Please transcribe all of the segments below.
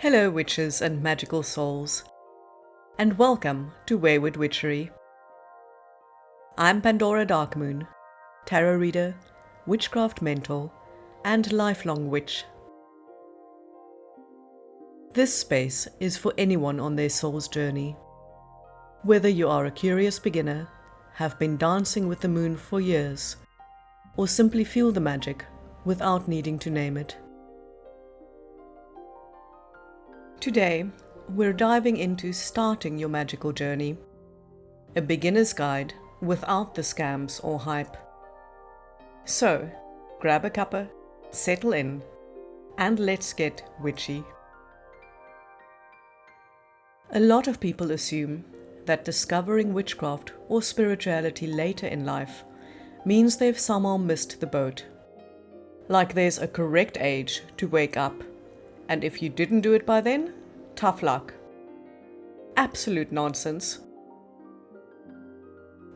Hello witches and magical souls, and welcome to Wayward Witchery. I'm Pandora Darkmoon, tarot reader, witchcraft mentor, and lifelong witch. This space is for anyone on their soul's journey. Whether you are a curious beginner, have been dancing with the moon for years, or simply feel the magic without needing to name it. Today, we're diving into starting your magical journey, a beginner's guide without the scams or hype. So, grab a cuppa, settle in, and let's get witchy. A lot of people assume that discovering witchcraft or spirituality later in life means they've somehow missed the boat. Like there's a correct age to wake up, and if you didn't do it by then, tough luck. Absolute nonsense.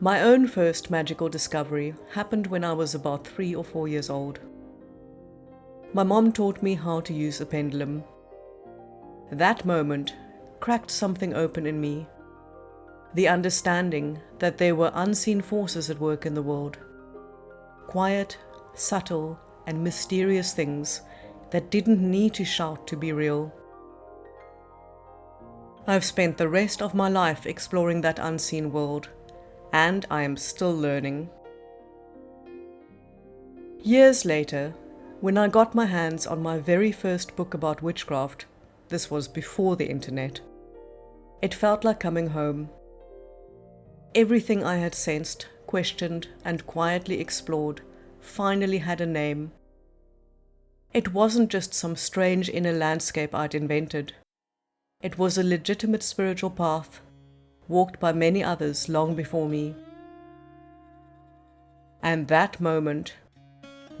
My own first magical discovery happened when I was about 3 or 4 years old. My mom taught me how to use a pendulum. That moment cracked something open in me. The understanding that there were unseen forces at work in the world. Quiet, subtle, and mysterious things that didn't need to shout to be real. I've spent the rest of my life exploring that unseen world, and I am still learning. Years later, when I got my hands on my very first book about witchcraft, this was before the internet, it felt like coming home. Everything I had sensed, questioned, and quietly explored finally had a name. It wasn't just some strange inner landscape I'd invented. It was a legitimate spiritual path, walked by many others long before me. And that moment,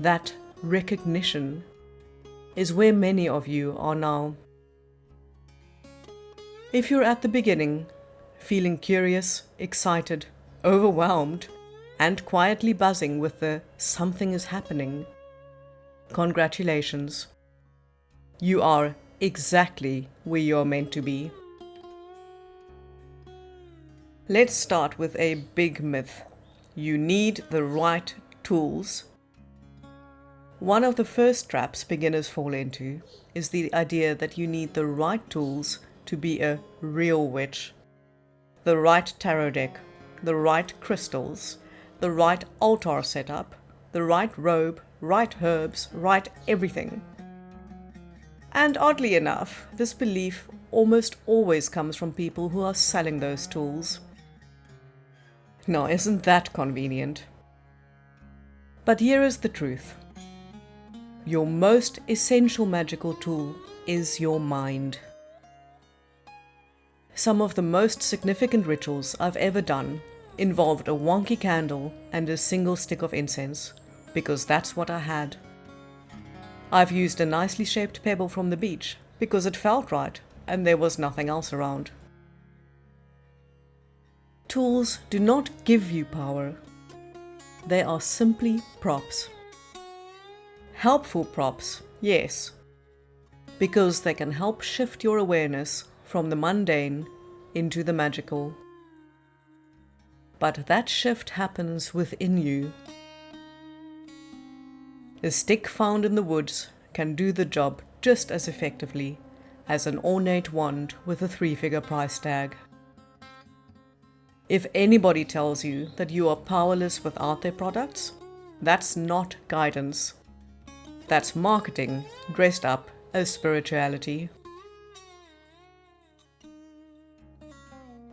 that recognition, is where many of you are now. If you're at the beginning, feeling curious, excited, overwhelmed, and quietly buzzing with the something is happening, congratulations. You are exactly where you're meant to be. Let's start with a big myth. You need the right tools. One of the first traps beginners fall into is the idea that you need the right tools to be a real witch. The right tarot deck, the right crystals, the right altar setup, the right robe, right herbs, right everything. And oddly enough, this belief almost always comes from people who are selling those tools. Now, isn't that convenient? But here is the truth. Your most essential magical tool is your mind. Some of the most significant rituals I've ever done involved a wonky candle and a single stick of incense, because that's what I had. I've used a nicely shaped pebble from the beach because it felt right and there was nothing else around. Tools do not give you power. They are simply props. Helpful props, yes, because they can help shift your awareness from the mundane into the magical. But that shift happens within you. A stick found in the woods can do the job just as effectively as an ornate wand with a 3-figure price tag. If anybody tells you that you are powerless without their products, that's not guidance. That's marketing dressed up as spirituality.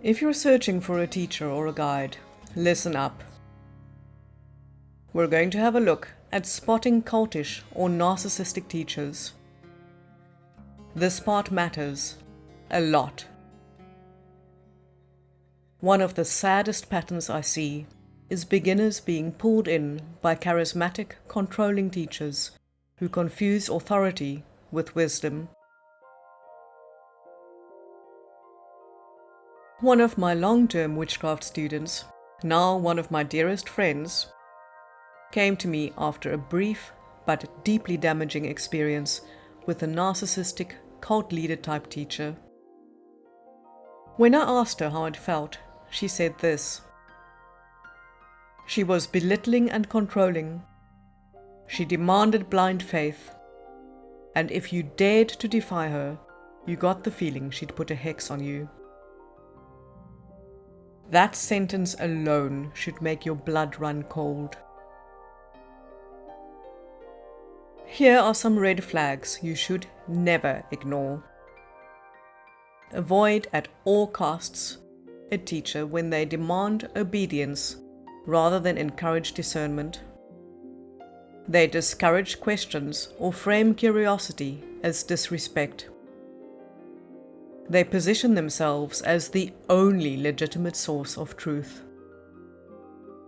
If you're searching for a teacher or a guide, listen up. We're going to have a look at spotting cultish or narcissistic teachers. This part matters a lot. One of the saddest patterns I see is beginners being pulled in by charismatic, controlling teachers who confuse authority with wisdom. One of my long-term witchcraft students, now one of my dearest friends, came to me after a brief but deeply damaging experience with a narcissistic, cult leader type teacher. When I asked her how it felt, she said this: she was belittling and controlling. She demanded blind faith, and if you dared to defy her, you got the feeling she'd put a hex on you. That sentence alone should make your blood run cold. Here are some red flags you should never ignore. Avoid at all costs a teacher when they demand obedience rather than encourage discernment. They discourage questions or frame curiosity as disrespect. They position themselves as the only legitimate source of truth.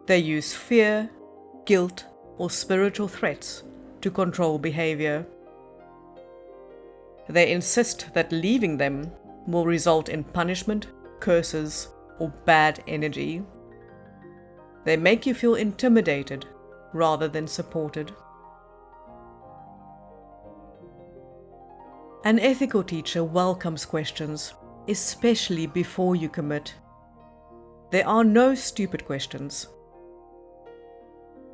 They use fear, guilt, or spiritual threats to control behavior. They insist that leaving them will result in punishment, curses, or bad energy. They make you feel intimidated rather than supported. An ethical teacher welcomes questions, especially before you commit. There are no stupid questions.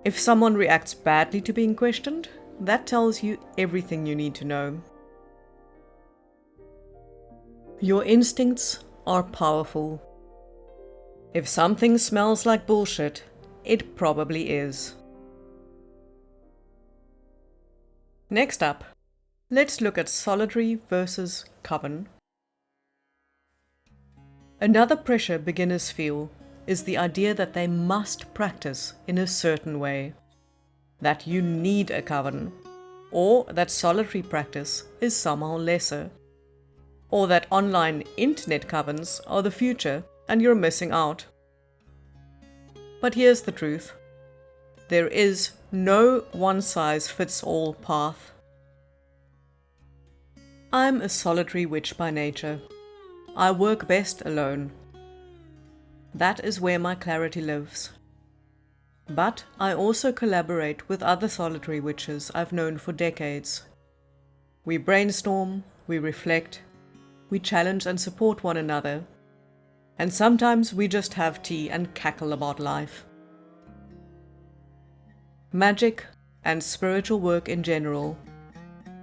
If someone reacts badly to being questioned, that tells you everything you need to know. Your instincts are powerful. If something smells like bullshit, it probably is. Next up, let's look at solitary versus coven. Another pressure beginners feel is the idea that they must practice in a certain way, that you need a coven, or that solitary practice is somehow lesser, or that online internet covens are the future and you're missing out. But here's the truth. There is no one-size-fits-all path. I'm a solitary witch by nature. I work best alone. That is where my clarity lives. But I also collaborate with other solitary witches I've known for decades. We brainstorm, we reflect, we challenge and support one another, and sometimes we just have tea and cackle about life. Magic, and spiritual work in general,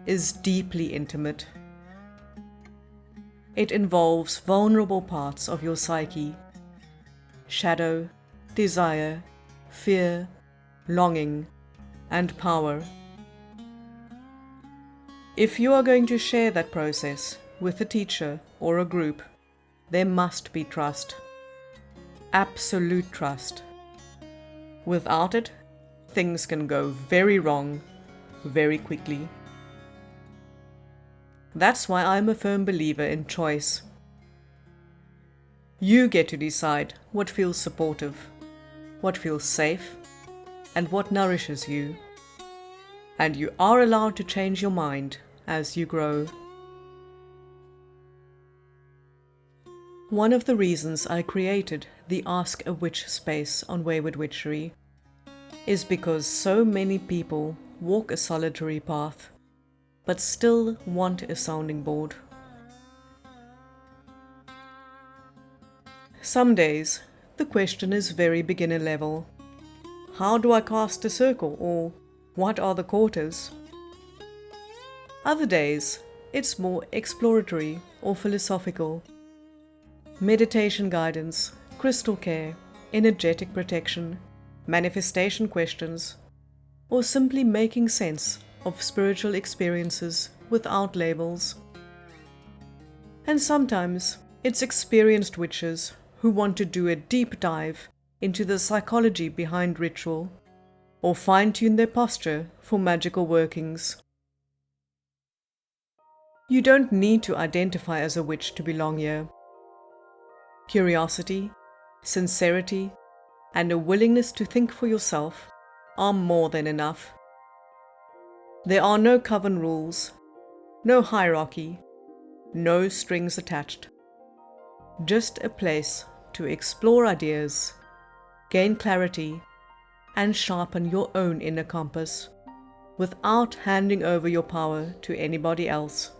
is deeply intimate. It involves vulnerable parts of your psyche: shadow, desire, fear, longing, and power. If you are going to share that process with a teacher or a group, there must be trust. Absolute trust. Without it, things can go very wrong very quickly. That's why I'm a firm believer in choice. You get to decide what feels supportive, what feels safe, and what nourishes you. And you are allowed to change your mind as you grow. One of the reasons I created the Ask a Witch space on Wayward Witchery is because so many people walk a solitary path, but still want a sounding board. Some days, the question is very beginner level. How do I cast a circle? Or what are the quarters? Other days, it's more exploratory or philosophical. Meditation guidance, crystal care, energetic protection, manifestation questions, or simply making sense of spiritual experiences without labels. And sometimes it's experienced witches who want to do a deep dive into the psychology behind ritual, or fine-tune their posture for magical workings. You don't need to identify as a witch to belong here. Curiosity, sincerity, and a willingness to think for yourself are more than enough. There are no coven rules, no hierarchy, no strings attached. Just a place to explore ideas, gain clarity, and sharpen your own inner compass without handing over your power to anybody else.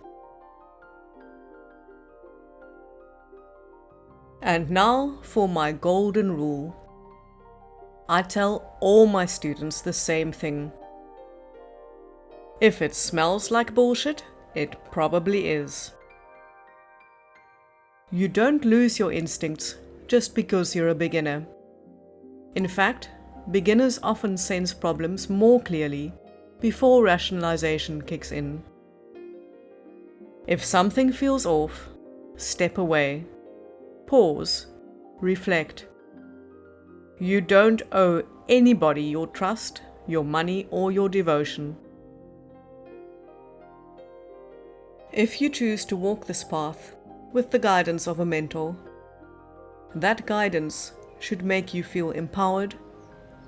And now for my golden rule. I tell all my students the same thing. If it smells like bullshit, it probably is. You don't lose your instincts just because you're a beginner. In fact, beginners often sense problems more clearly before rationalization kicks in. If something feels off, step away, pause, reflect. You don't owe anybody your trust, your money, or your devotion. If you choose to walk this path with the guidance of a mentor, that guidance should make you feel empowered,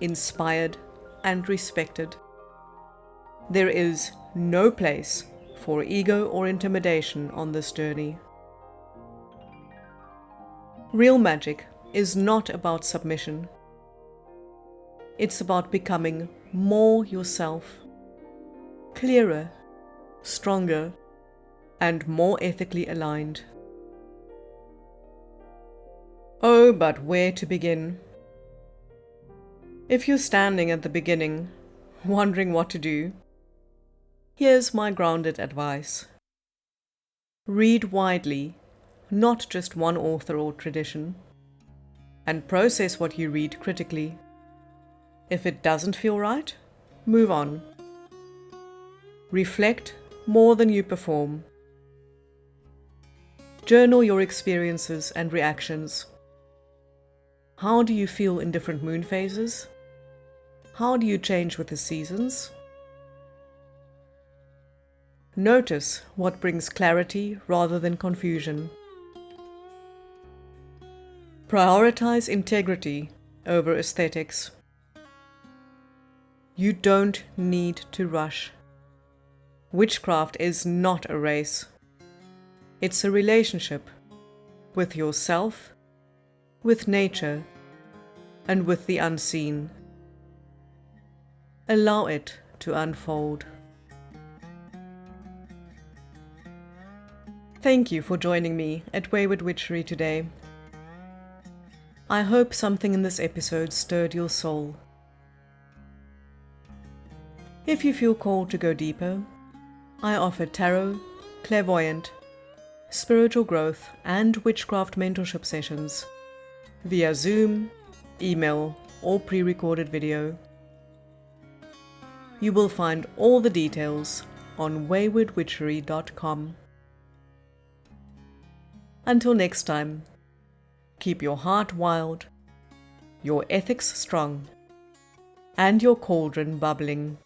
inspired, and respected. There is no place for ego or intimidation on this journey. Real magic is not about submission. It's about becoming more yourself, clearer, stronger, and more ethically aligned. Oh, but where to begin? If you're standing at the beginning, wondering what to do, here's my grounded advice. Read widely, not just one author or tradition, and process what you read critically. If it doesn't feel right, move on. Reflect more than you perform. Journal your experiences and reactions. How do you feel in different moon phases? How do you change with the seasons? Notice what brings clarity rather than confusion. Prioritize integrity over aesthetics. You don't need to rush. Witchcraft is not a race. It's a relationship with yourself, with nature, and with the unseen. Allow it to unfold. Thank you for joining me at Wayward Witchery today. I hope something in this episode stirred your soul. If you feel called to go deeper, I offer tarot, clairvoyant, spiritual growth, and witchcraft mentorship sessions via Zoom, email, or pre-recorded video. You will find all the details on waywardwitchery.com. Until next time, keep your heart wild, your ethics strong, and your cauldron bubbling.